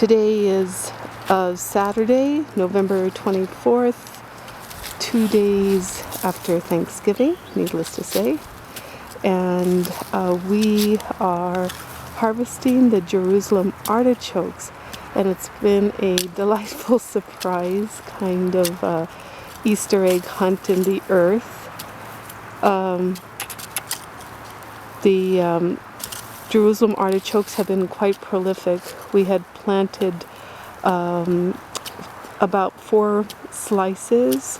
Today is Saturday, November 24th, 2 days after Thanksgiving, needless to say. And we are harvesting the Jerusalem artichokes. And it's been a delightful surprise, kind of Easter egg hunt in the earth. The Jerusalem artichokes have been quite prolific. We had planted about 4 slices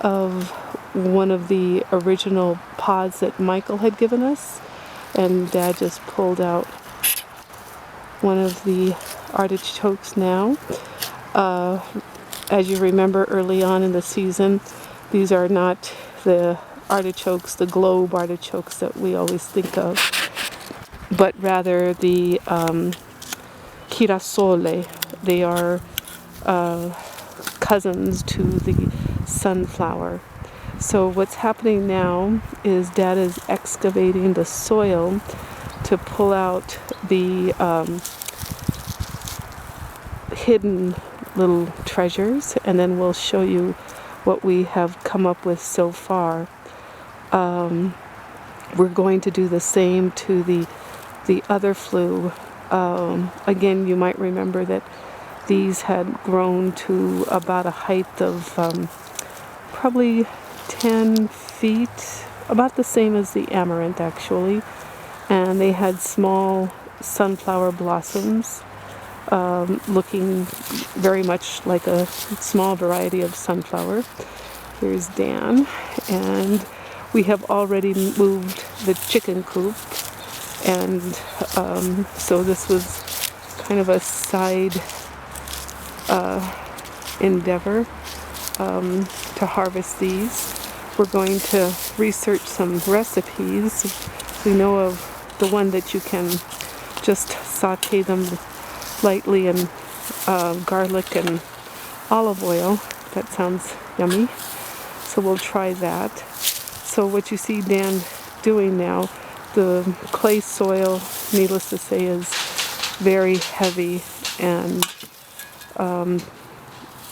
of one of the original pods that Michael had given us, and Dad just pulled out one of the artichokes now. As you remember, early on in the season, these are not the artichokes, the globe artichokes that we always think of, but rather the girasole. They are cousins to the sunflower. So what's happening now is Dad is excavating the soil to pull out the hidden little treasures, and then we'll show you what we have come up with so far. We're going to do the same to the other flue. Again, you might remember that these had grown to about a height of probably 10 feet, about the same as the amaranth actually, and they had small sunflower blossoms looking very much like a small variety of sunflower. Here's Dan, and we have already moved the chicken coop, and so this was kind of a side endeavor to harvest these. We're going to research some recipes. We know of the one that you can just saute them lightly in garlic and olive oil. That sounds yummy. So we'll try that. So what you see Dan doing now, the clay soil, needless to say, is very heavy, and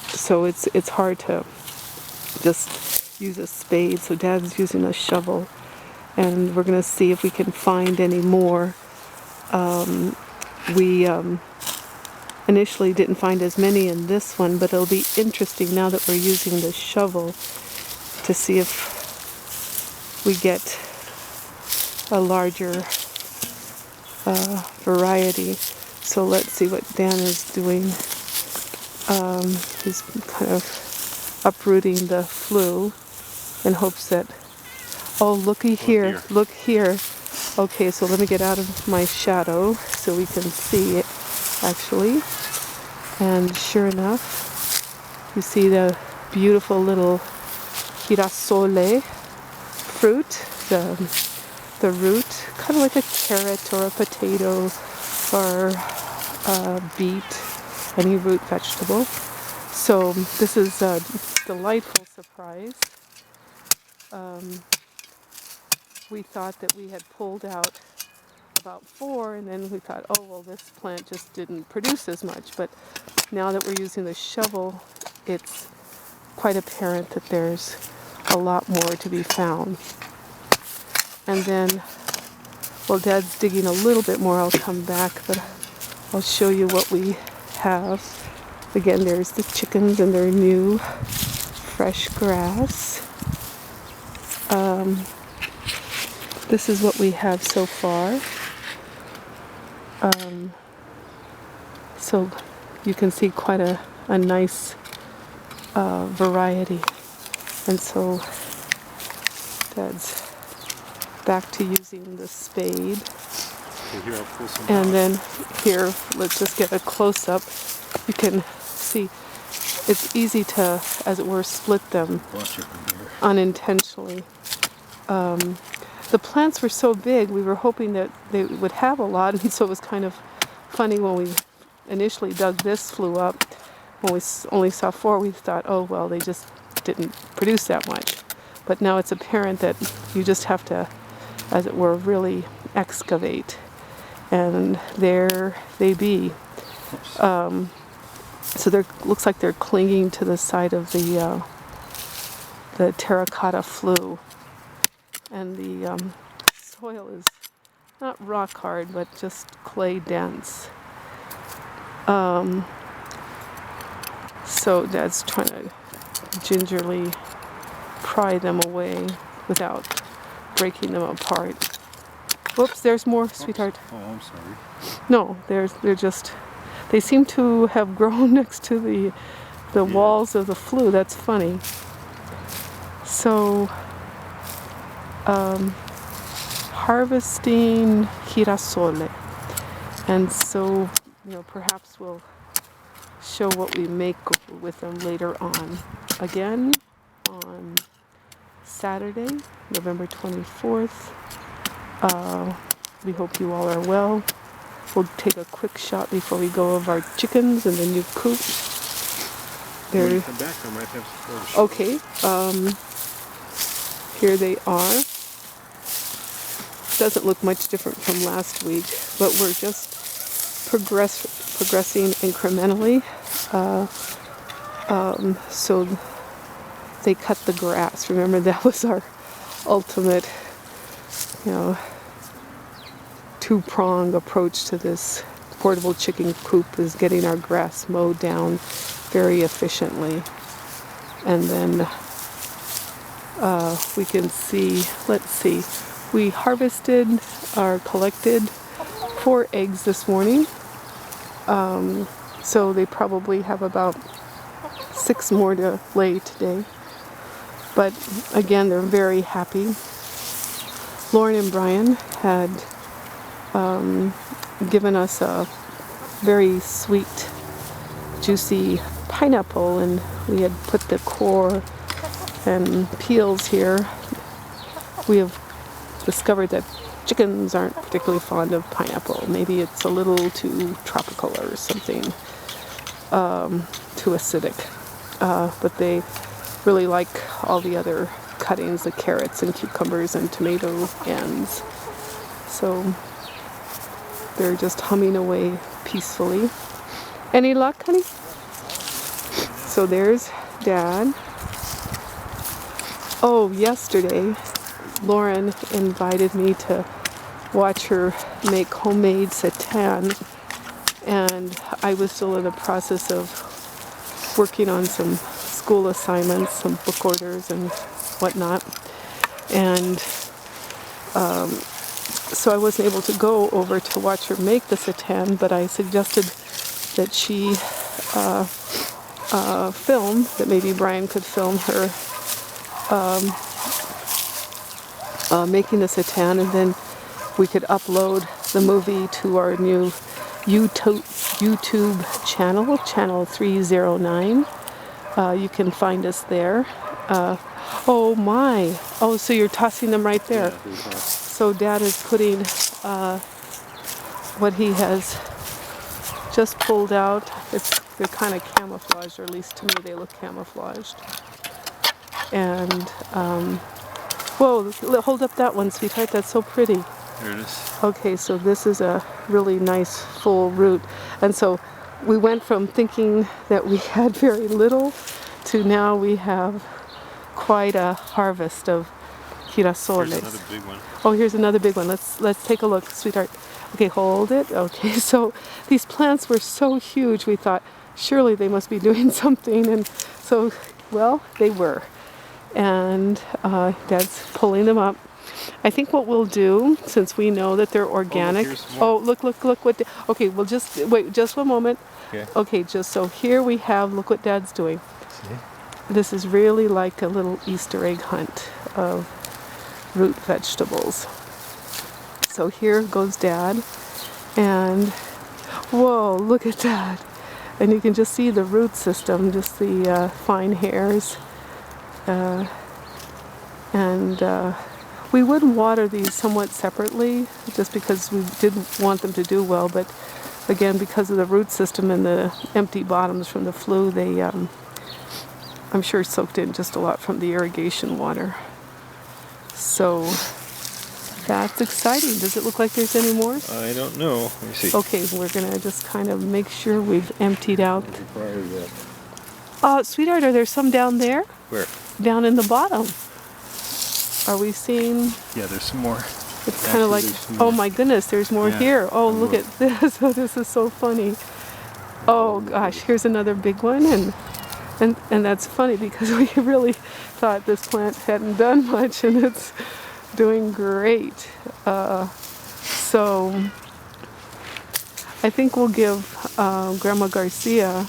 so it's hard to just use a spade. So Dad's using a shovel, and we're going to see if we can find any more. We initially didn't find as many in this one, but it'll be interesting now that we're using the shovel to see if we get a larger variety. So let's see what Dan is doing. He's kind of uprooting the flue in hopes that, oh, looky here, look here. Okay, so let me get out of my shadow so we can see it actually. And sure enough, you see the beautiful little girasole fruit, the root, kind of like a carrot or a potato or a beet, any root vegetable. So this is a delightful surprise. We thought that we had pulled out about 4, and then we thought, oh well, this plant just didn't produce as much. But now that we're using the shovel, it's quite apparent that there's a lot more to be found. And then, well, Dad's digging a little bit more. I'll come back, but I'll show you what we have. Again, there's the chickens and their new fresh grass. This is what we have so far. So you can see quite a nice variety. And so Dad's back to using the spade. Okay, here, I'll pull some and out. then here, let's just get a close-up. You can see it's easy to, as it were, split them unintentionally. The plants were so big, we were hoping that they would have a lot, and so it was kind of funny when we initially dug this flue up. When we only saw 4, we thought, oh well, they just didn't produce that much. But now it's apparent that you just have to, as it were, really excavate. And there they be. So there looks like they're clinging to the side of the terracotta flue, and the soil is not rock hard, but just clay dense. So Dad's trying to gingerly pry them away without breaking them apart. Whoops, there's more, sweetheart. Oh, I'm sorry. No, they seem to have grown next to the walls of the flue. That's funny. So, harvesting girasole. And so, perhaps we'll show what we make with them later on. Again, on Saturday, November 24th. We hope you all are well. We'll take a quick shot before we go of our chickens in the new coop. When you come back, I might have some photos. Okay. Here they are. Doesn't look much different from last week, but we're just progressing incrementally. So they cut the grass. Remember, that was our ultimate, two-pronged approach to this portable chicken coop, is getting our grass mowed down very efficiently. And then we can see, let's see, we harvested or collected 4 eggs this morning. So they probably have about 6 more to lay today. But again, they're very happy. Lauren and Brian had given us a very sweet, juicy pineapple, and we had put the core and peels here. We have discovered that chickens aren't particularly fond of pineapple. Maybe it's a little too tropical or something, too acidic. But they really like all the other cuttings, the carrots and cucumbers and tomato ends. So they're just humming away peacefully. Any luck, honey? So there's Dad. Oh, yesterday, Lauren invited me to watch her make homemade seitan, and I was still in the process of working on some school assignments, some book orders and whatnot, and so I wasn't able to go over to watch her make the seitan, but I suggested that she film, that maybe Brian could film her making the seitan, and then we could upload the movie to our new YouTube channel 309. You can find us there. Oh my! Oh, so you're tossing them right there. Yeah, so Dad is putting what he has just pulled out. They're kind of camouflaged, or at least to me they look camouflaged. And whoa! Hold up that one, sweetheart. That's so pretty. there it is. Okay, so this is a really nice full root. And so we went from thinking that we had very little to now we have quite a harvest of girasoles. Here's another big one. Oh, here's another big one. Let's take a look, sweetheart. Okay, hold it. Okay, so these plants were so huge, we thought surely they must be doing something, and so, well, they were. And Dad's pulling them up. I think what we'll do, since we know that they're organic. Oh, look what. Okay, we'll just wait just one moment. Okay. Okay, just so here we have. Look what Dad's doing. See? This is really like a little Easter egg hunt of root vegetables. So here goes Dad, and whoa, look at that! And you can just see the root system, just the fine hairs. We would water these somewhat separately, just because we didn't want them to do well. But again, because of the root system and the empty bottoms from the flue, they, I'm sure, soaked in just a lot from the irrigation water. So That's exciting. Does it look like there's any more? I don't know. Let me see. Okay, we're gonna just kind of make sure we've emptied out. Prior to that. Sweetheart, are there some down there? Where? Down in the bottom. Are we seeing? Yeah, there's some more. It's kind of like, oh my goodness, there's more Yeah, here. Oh, some look more. at this. Oh, this is so funny. Oh gosh, here's another big one, and that's funny because we really thought this plant hadn't done much, and it's doing great. So I think we'll give Grandma Garcia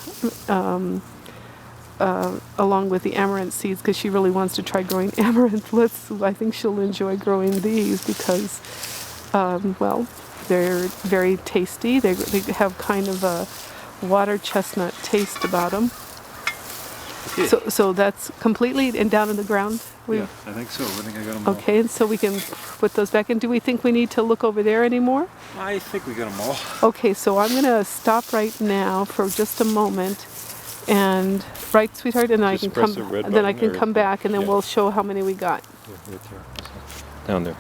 along with the amaranth seeds, because she really wants to try growing amaranth. I think she'll enjoy growing these because, well, they're very tasty. They have kind of a water chestnut taste about them. Okay. So that's completely and down in the ground. Yeah, I think so. I think I got them all. Okay, and so we can put those back in. Do we think we need to look over there anymore? I think we got them all. Okay, so I'm gonna stop right now for just a moment, and right, sweetheart, and I Just can press come. the red Then I button can or- come back, and then yeah. we'll show how many we got. Yeah, right there. Down there.